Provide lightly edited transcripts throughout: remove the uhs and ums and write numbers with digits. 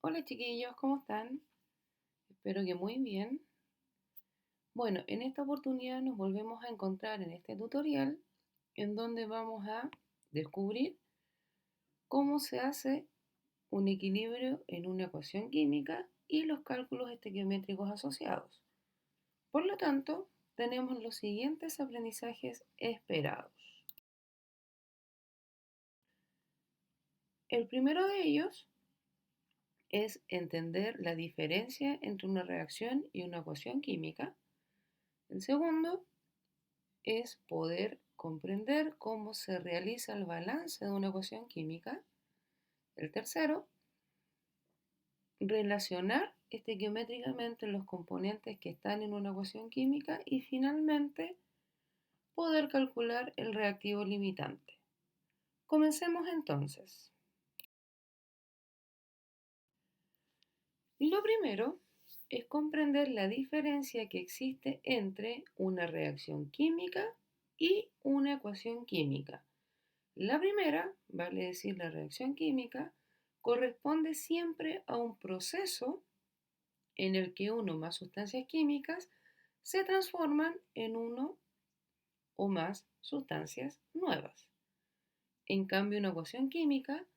Hola chiquillos, ¿cómo están? Espero que muy bien. Bueno, en esta oportunidad nos volvemos a encontrar en este tutorial en donde vamos a descubrir cómo se hace un equilibrio en una ecuación química y los cálculos estequiométricos asociados. Por lo tanto, tenemos los siguientes aprendizajes esperados. El primero de ellos es entender la diferencia entre una reacción y una ecuación química. El segundo es poder comprender cómo se realiza el balance de una ecuación química. El tercero, relacionar estequiométricamente los componentes que están en una ecuación química. Y finalmente, poder calcular el reactivo limitante. Comencemos entonces. Lo primero es comprender la diferencia que existe entre una reacción química y una ecuación química. La primera, vale decir la reacción química, corresponde siempre a un proceso en el que uno o más sustancias químicas se transforman en uno o más sustancias nuevas. En cambio, una ecuación química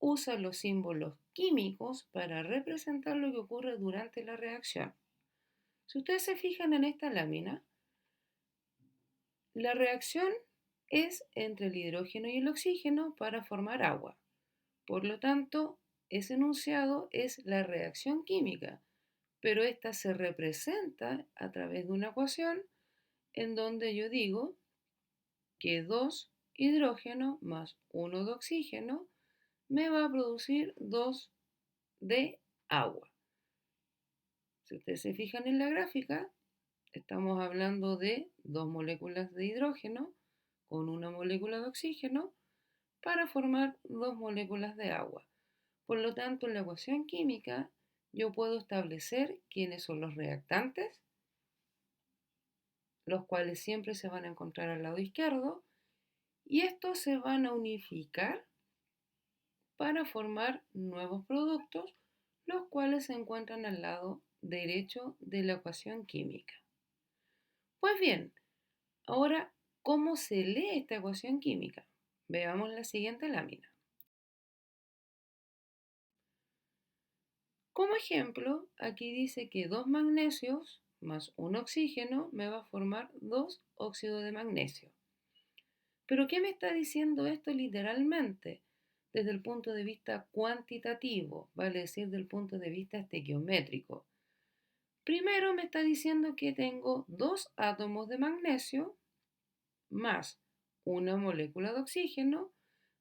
usa los símbolos químicos para representar lo que ocurre durante la reacción. Si ustedes se fijan en esta lámina, la reacción es entre el hidrógeno y el oxígeno para formar agua. Por lo tanto, ese enunciado es la reacción química, pero esta se representa a través de una ecuación en donde yo digo que 2 hidrógeno más 1 de oxígeno me va a producir 2 de agua. Si ustedes se fijan en la gráfica, estamos hablando de 2 moléculas de hidrógeno con una molécula de oxígeno para formar 2 moléculas de agua. Por lo tanto, en la ecuación química yo puedo establecer quiénes son los reactantes, los cuales siempre se van a encontrar al lado izquierdo, y estos se van a unificar para formar nuevos productos, los cuales se encuentran al lado derecho de la ecuación química. Pues bien, ahora, ¿cómo se lee esta ecuación química? Veamos la siguiente lámina. Como ejemplo, aquí dice que 2 magnesios más un oxígeno me va a formar 2 óxidos de magnesio. ¿Pero qué me está diciendo esto literalmente? Desde el punto de vista cuantitativo, vale decir, del punto de vista estequiométrico. Primero me está diciendo que tengo 2 átomos de magnesio más una molécula de oxígeno,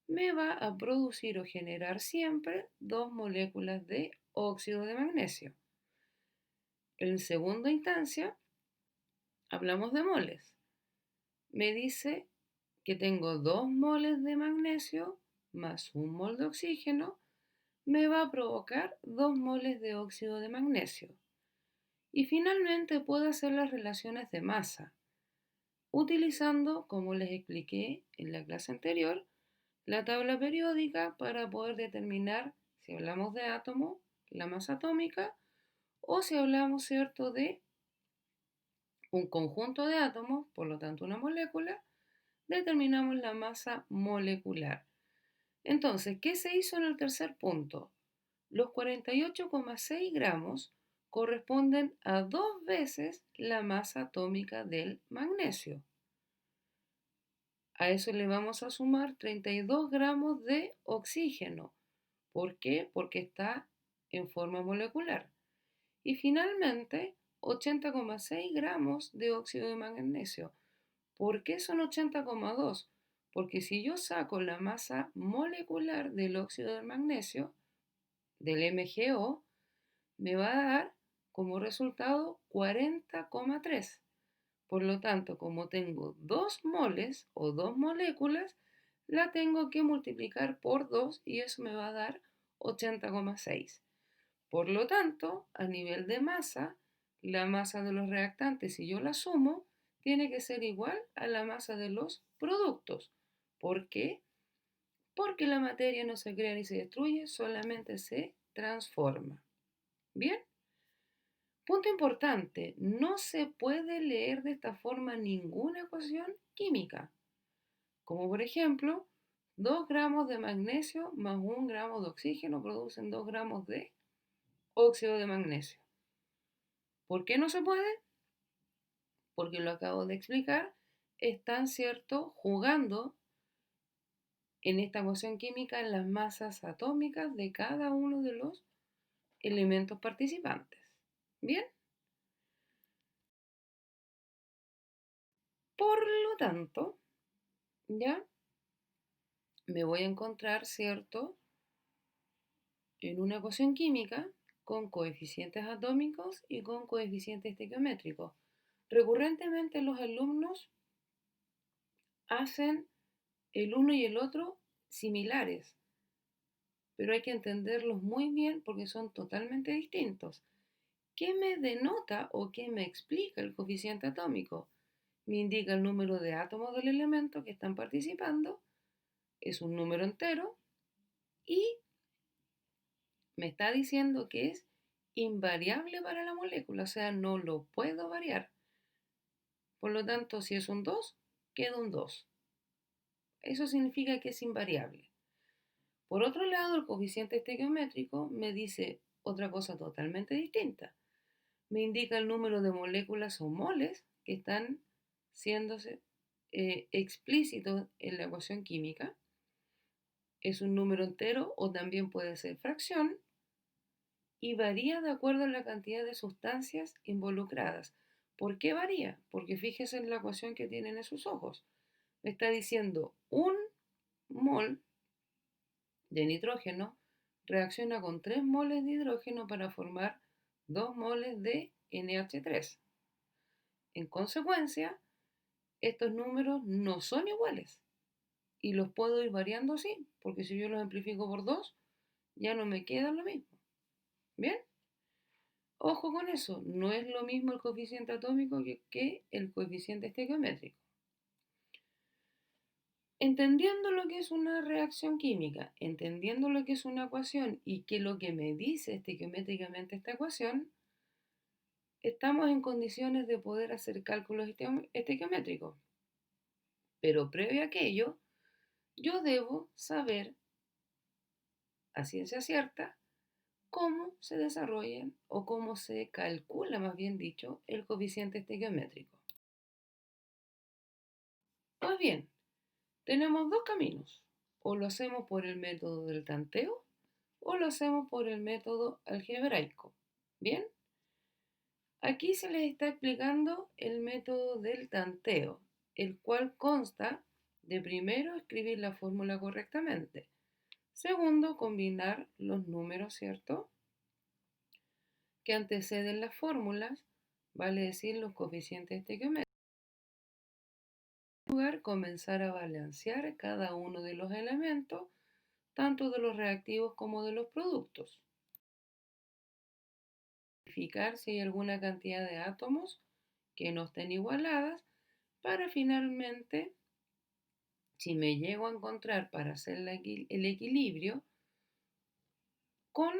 me va a producir o generar siempre 2 moléculas de óxido de magnesio. En segunda instancia, hablamos de moles. Me dice que tengo 2 moles de magnesio más un mol de oxígeno, me va a provocar 2 moles de óxido de magnesio. Y finalmente puedo hacer las relaciones de masa, utilizando, como les expliqué en la clase anterior, la tabla periódica para poder determinar, si hablamos de átomo, la masa atómica, o si hablamos, ¿cierto?, de un conjunto de átomos, por lo tanto una molécula, determinamos la masa molecular. Entonces, ¿qué se hizo en el tercer punto? Los 48,6 gramos corresponden a 2 veces la masa atómica del magnesio. A eso le vamos a sumar 32 gramos de oxígeno. ¿Por qué? Porque está en forma molecular. Y finalmente, 80,6 gramos de óxido de magnesio. ¿Por qué son 80,2? Porque si yo saco la masa molecular del óxido del magnesio, del MgO, me va a dar como resultado 40,3. Por lo tanto, como tengo 2 moles o 2 moléculas, la tengo que multiplicar por 2 y eso me va a dar 80,6. Por lo tanto, a nivel de masa, la masa de los reactantes, si yo la sumo, tiene que ser igual a la masa de los productos. ¿Por qué? Porque la materia no se crea ni se destruye, solamente se transforma. ¿Bien? Punto importante, no se puede leer de esta forma ninguna ecuación química, como por ejemplo, 2 gramos de magnesio más 1 gramo de oxígeno producen 2 gramos de óxido de magnesio. ¿Por qué no se puede? Porque lo acabo de explicar, están, ¿cierto?, jugando en esta ecuación química en las masas atómicas de cada uno de los elementos participantes. ¿Bien? Por lo tanto, ya me voy a encontrar, ¿cierto?, en una ecuación química con coeficientes atómicos y con coeficientes estequiométricos. Recurrentemente los alumnos hacen el uno y el otro similares, pero hay que entenderlos muy bien porque son totalmente distintos. ¿Qué me denota o qué me explica el coeficiente atómico? Me indica el número de átomos del elemento que están participando, es un número entero y me está diciendo que es invariable para la molécula, o sea, no lo puedo variar. Por lo tanto, si es un 2, queda un 2. Eso significa que es invariable. Por otro lado, el coeficiente estequiométrico me dice otra cosa totalmente distinta. Me indica el número de moléculas o moles que están siendo explícitos en la ecuación química. Es un número entero o también puede ser fracción y varía de acuerdo a la cantidad de sustancias involucradas. ¿Por qué varía? Porque fíjese en la ecuación que tienen en sus ojos. Me está diciendo un mol de nitrógeno reacciona con 3 moles de hidrógeno para formar 2 moles de NH3. En consecuencia, estos números no son iguales y los puedo ir variando así, porque si yo los amplifico por 2, ya no me queda lo mismo. ¿Bien? Ojo con eso, no es lo mismo el coeficiente atómico que el coeficiente estequiométrico. Entendiendo lo que es una reacción química, entendiendo lo que es una ecuación y que lo que me dice estequiométricamente esta ecuación, estamos en condiciones de poder hacer cálculos estequiométricos. Pero previo a aquello, yo debo saber a ciencia cierta cómo se desarrollan o cómo se calcula, más bien dicho, el coeficiente estequiométrico. Pues bien, tenemos dos caminos. O lo hacemos por el método del tanteo o lo hacemos por el método algebraico. ¿Bien? Aquí se les está explicando el método del tanteo, el cual consta de primero escribir la fórmula correctamente, segundo combinar los números, ¿cierto?, que anteceden las fórmulas, vale decir los coeficientes estequiométricos. En lugar, comenzar a balancear cada uno de los elementos, tanto de los reactivos como de los productos. Verificar si hay alguna cantidad de átomos que no estén igualadas para finalmente, si me llego a encontrar para hacer el equilibrio con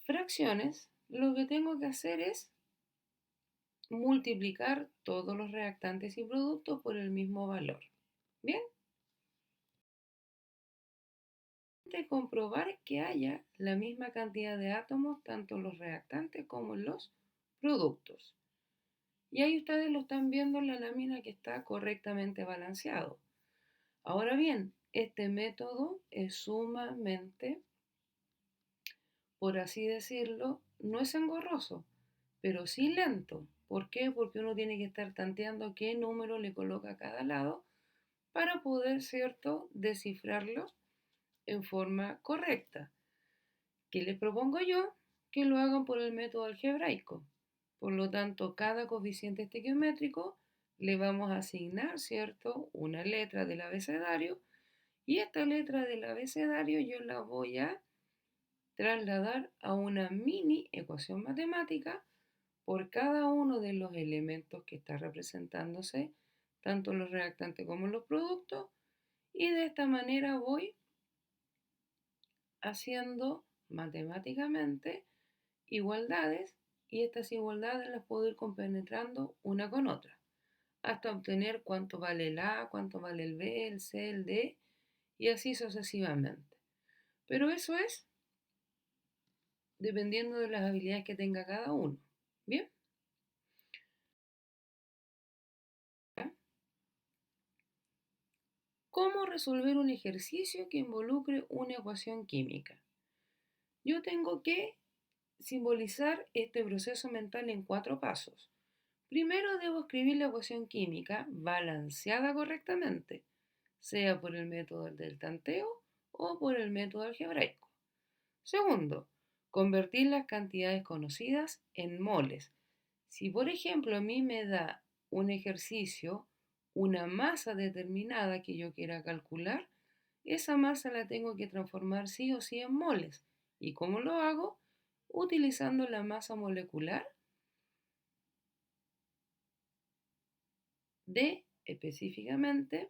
fracciones, lo que tengo que hacer es multiplicar todos los reactantes y productos por el mismo valor. Bien, de comprobar que haya la misma cantidad de átomos tanto en los reactantes como en los productos. Y ahí ustedes lo están viendo en la lámina que está correctamente balanceado. Ahora bien, este método es sumamente, por así decirlo, no es engorroso, pero sí lento. ¿Por qué? Porque uno tiene que estar tanteando qué número le coloca a cada lado para poder, ¿cierto?, descifrarlos en forma correcta. ¿Qué les propongo yo? Que lo hagan por el método algebraico. Por lo tanto, cada coeficiente estequiométrico le vamos a asignar, ¿cierto?, una letra del abecedario y esta letra del abecedario yo la voy a trasladar a una mini ecuación matemática por cada uno de los elementos que está representándose, tanto los reactantes como los productos, y de esta manera voy haciendo matemáticamente igualdades y estas igualdades las puedo ir compenetrando una con otra hasta obtener cuánto vale el A, cuánto vale el B, el C, el D y así sucesivamente. Pero eso es dependiendo de las habilidades que tenga cada uno. ¿Bien? ¿Cómo resolver un ejercicio que involucre una ecuación química? Yo tengo que simbolizar este proceso mental en 4 pasos. Primero debo escribir la ecuación química balanceada correctamente, sea por el método del tanteo o por el método algebraico. Segundo, convertir las cantidades conocidas en moles. Si por ejemplo a mí me da un ejercicio, una masa determinada que yo quiera calcular, esa masa la tengo que transformar sí o sí en moles. ¿Y cómo lo hago? Utilizando la masa molecular de específicamente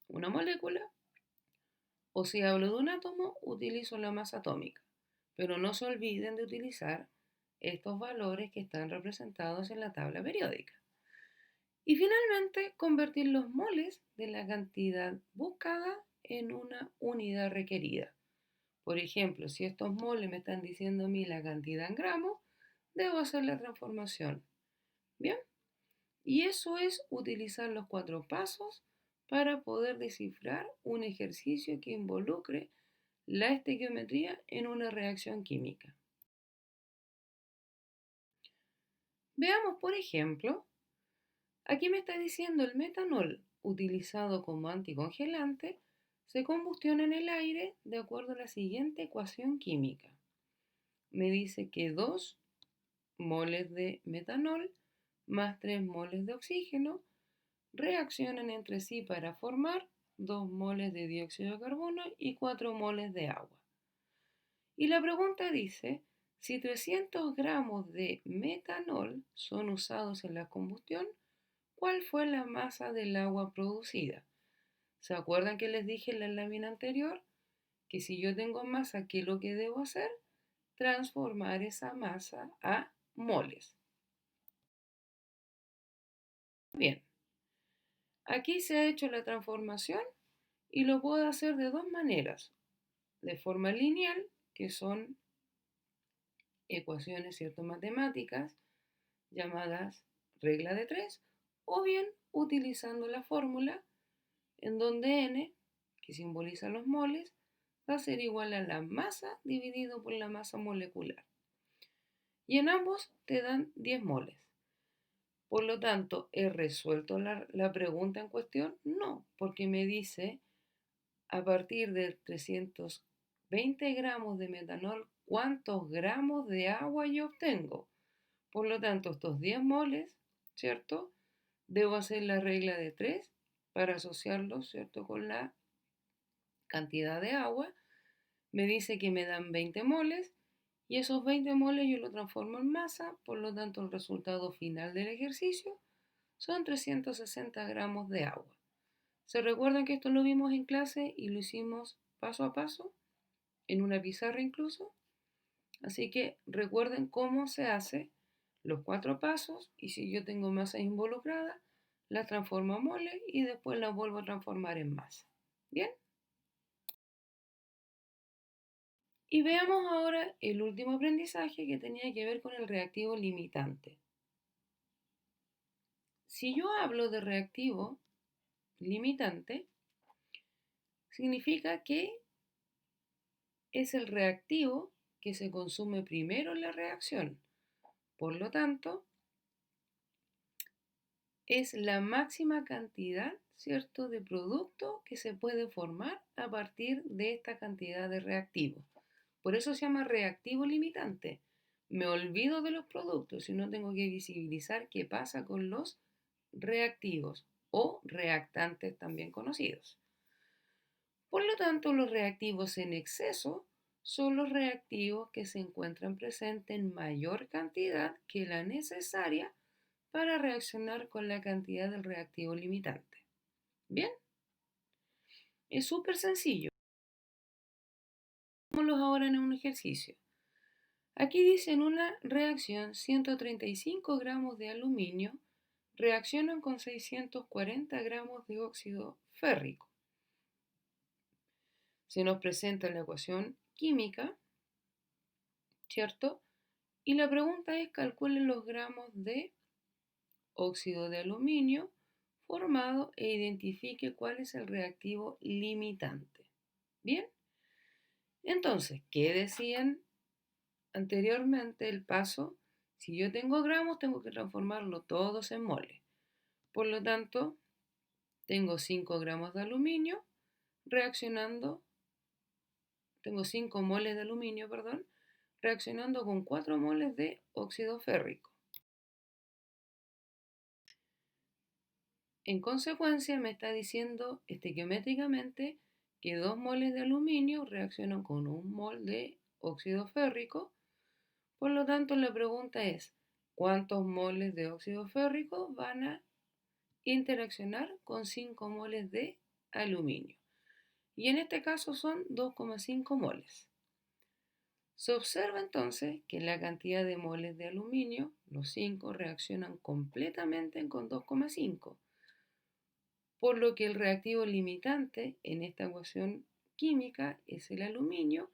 una molécula, o si hablo de un átomo, utilizo la masa atómica. Pero no se olviden de utilizar estos valores que están representados en la tabla periódica. Y finalmente, convertir los moles de la cantidad buscada en una unidad requerida. Por ejemplo, si estos moles me están diciendo a mí la cantidad en gramos, debo hacer la transformación. ¿Bien? Y eso es utilizar los 4 pasos para poder descifrar un ejercicio que involucre la estequiometría en una reacción química. Veamos, por ejemplo, aquí me está diciendo el metanol utilizado como anticongelante se combustiona en el aire de acuerdo a la siguiente ecuación química. Me dice que 2 moles de metanol más 3 moles de oxígeno reaccionan entre sí para formar 2 moles de dióxido de carbono y 4 moles de agua. Y la pregunta dice, si 300 gramos de metanol son usados en la combustión, ¿cuál fue la masa del agua producida? ¿Se acuerdan que les dije en la lámina anterior? Que si yo tengo masa, ¿qué es lo que debo hacer? Transformar esa masa a moles. Bien, aquí se ha hecho la transformación y lo puedo hacer de 2 maneras. De forma lineal, que son ecuaciones cierto matemáticas llamadas regla de 3, o bien utilizando la fórmula en donde n, que simboliza los moles, va a ser igual a la masa dividido por la masa molecular. Y en ambos te dan 10 moles. Por lo tanto, ¿he resuelto la pregunta en cuestión? No, porque me dice a partir de 320 gramos de metanol, ¿cuántos gramos de agua yo obtengo? Por lo tanto, estos 10 moles, ¿cierto? Debo hacer la regla de 3 para asociarlos, ¿cierto? Con la cantidad de agua. Me dice que me dan 20 moles y esos 20 moles yo lo transformo en masa, por lo tanto el resultado final del ejercicio son 360 gramos de agua. ¿Se recuerdan que esto lo vimos en clase y lo hicimos paso a paso, en una pizarra incluso? Así que recuerden cómo se hace los 4 pasos y si yo tengo masa involucrada, la transformo a mole y después la vuelvo a transformar en masa. ¿Bien? Y veamos ahora el último aprendizaje que tenía que ver con el reactivo limitante. Si yo hablo de reactivo limitante, significa que es el reactivo que se consume primero en la reacción. Por lo tanto, es la máxima cantidad, ¿cierto?, de producto que se puede formar a partir de esta cantidad de reactivo. Por eso se llama reactivo limitante. Me olvido de los productos y no tengo que visibilizar qué pasa con los reactivos o reactantes también conocidos. Por lo tanto, los reactivos en exceso son los reactivos que se encuentran presentes en mayor cantidad que la necesaria para reaccionar con la cantidad del reactivo limitante. Bien, es súper sencillo. Hagámoslos ahora en un ejercicio. Aquí dice en una reacción 135 gramos de aluminio reaccionan con 640 gramos de óxido férrico. Se nos presenta la ecuación química, ¿cierto? Y la pregunta es calculen los gramos de óxido de aluminio formado e identifique cuál es el reactivo limitante. Bien, entonces, ¿qué decían anteriormente el paso? Si yo tengo gramos, tengo que transformarlo todos en moles. Por lo tanto, tengo 5 gramos de aluminio reaccionando, tengo 5 moles de aluminio, perdón, reaccionando con 4 moles de óxido férrico. En consecuencia, me está diciendo estequiométricamente que 2 moles de aluminio reaccionan con 1 mol de óxido férrico. Por lo tanto, la pregunta es, ¿cuántos moles de óxido férrico van a interaccionar con 5 moles de aluminio? Y en este caso son 2,5 moles. Se observa entonces que la cantidad de moles de aluminio, los 5, reaccionan completamente con 2,5, por lo que el reactivo limitante en esta ecuación química es el aluminio,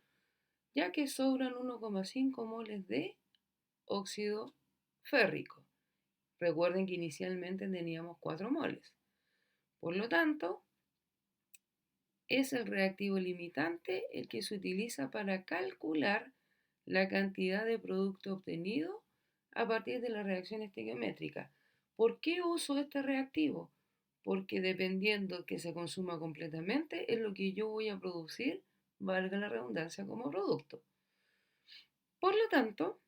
ya que sobran 1,5 moles de óxido férrico. Recuerden que inicialmente teníamos 4 moles. Por lo tanto, es el reactivo limitante el que se utiliza para calcular la cantidad de producto obtenido a partir de la reacción estequiométrica. ¿Por qué uso este reactivo? Porque dependiendo que se consuma completamente es lo que yo voy a producir, valga la redundancia, como producto. Por lo tanto,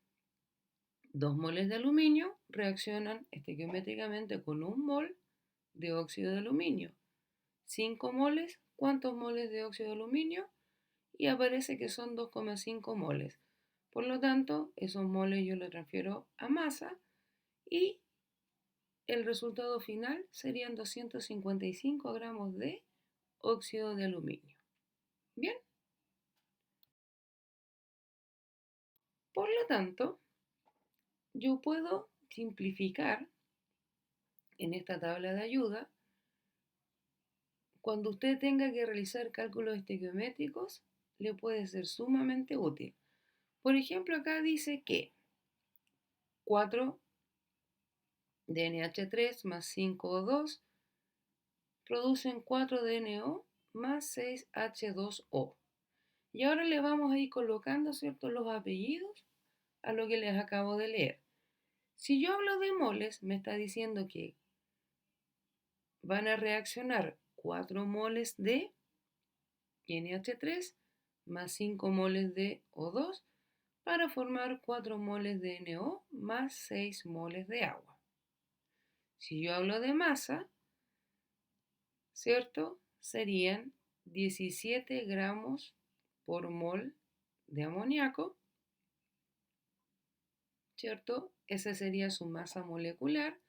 2 moles de aluminio reaccionan estequiométricamente con 1 mol de óxido de aluminio. 5 moles, ¿cuántos moles de óxido de aluminio? Y aparece que son 2,5 moles. Por lo tanto, esos moles yo los transfiero a masa y el resultado final serían 255 gramos de óxido de aluminio. Bien, por lo tanto, yo puedo simplificar en esta tabla de ayuda. Cuando usted tenga que realizar cálculos estequiométricos, le puede ser sumamente útil. Por ejemplo, acá dice que 4 de NH3 más 5O2 producen 4 de NO más 6 H2O. Y ahora le vamos a ir colocando, ¿cierto?, los apellidos a lo que les acabo de leer. Si yo hablo de moles, me está diciendo que van a reaccionar 4 moles de NH3 más 5 moles de O2 para formar 4 moles de NO más 6 moles de agua. Si yo hablo de masa, ¿cierto? Serían 17 gramos por mol de amoníaco, ¿cierto? Esa sería su masa molecular.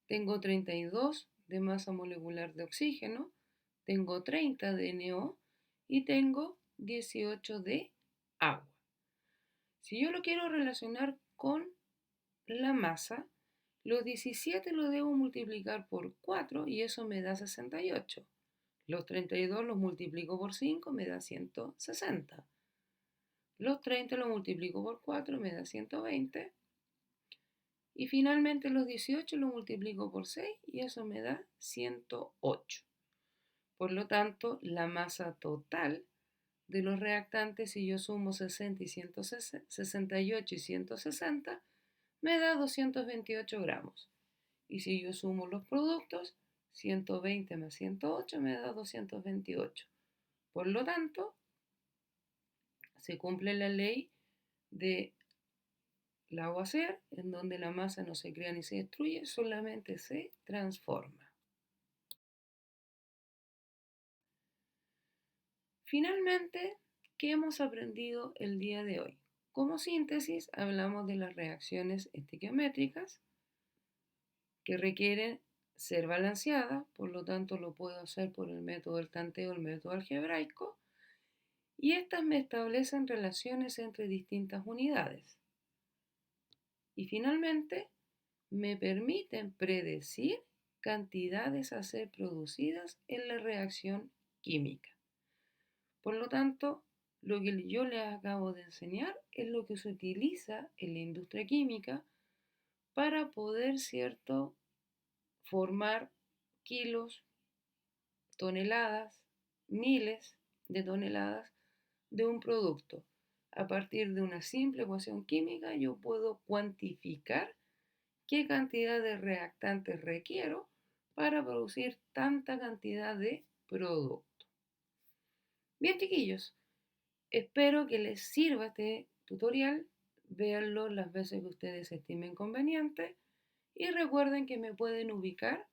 Tengo 32 de masa molecular de oxígeno, tengo 30 de NO y tengo 18 de agua. Si yo lo quiero relacionar con la masa, los 17 lo debo multiplicar por 4 y eso me da 68. Los 32 los multiplico por 5, me da 160. Los 30 los multiplico por 4, me da 120. Y finalmente los 18 los multiplico por 6 y eso me da 108. Por lo tanto, la masa total de los reactantes, si yo sumo 60 y 68 y 160, me da 228 gramos. Y si yo sumo los productos, 120 más 108 me da 228. Por lo tanto, se cumple la ley de Lavoisier, en donde la masa no se crea ni se destruye, solamente se transforma. Finalmente, ¿qué hemos aprendido el día de hoy? Como síntesis, hablamos de las reacciones estequiométricas que requieren ser balanceadas, por lo tanto lo puedo hacer por el método del tanteo, el método algebraico, y estas me establecen relaciones entre distintas unidades. Y finalmente, me permiten predecir cantidades a ser producidas en la reacción química. Por lo tanto, lo que yo les acabo de enseñar es lo que se utiliza en la industria química para poder, ¿cierto?, formar kilos, toneladas, miles de toneladas de un producto. A partir de una simple ecuación química yo puedo cuantificar qué cantidad de reactantes requiero para producir tanta cantidad de producto. Bien, chiquillos, espero que les sirva este tutorial. Véanlo las veces que ustedes estimen conveniente y recuerden que me pueden ubicar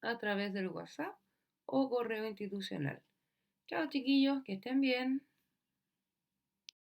a través del WhatsApp o correo institucional. Chao, chiquillos, que estén bien.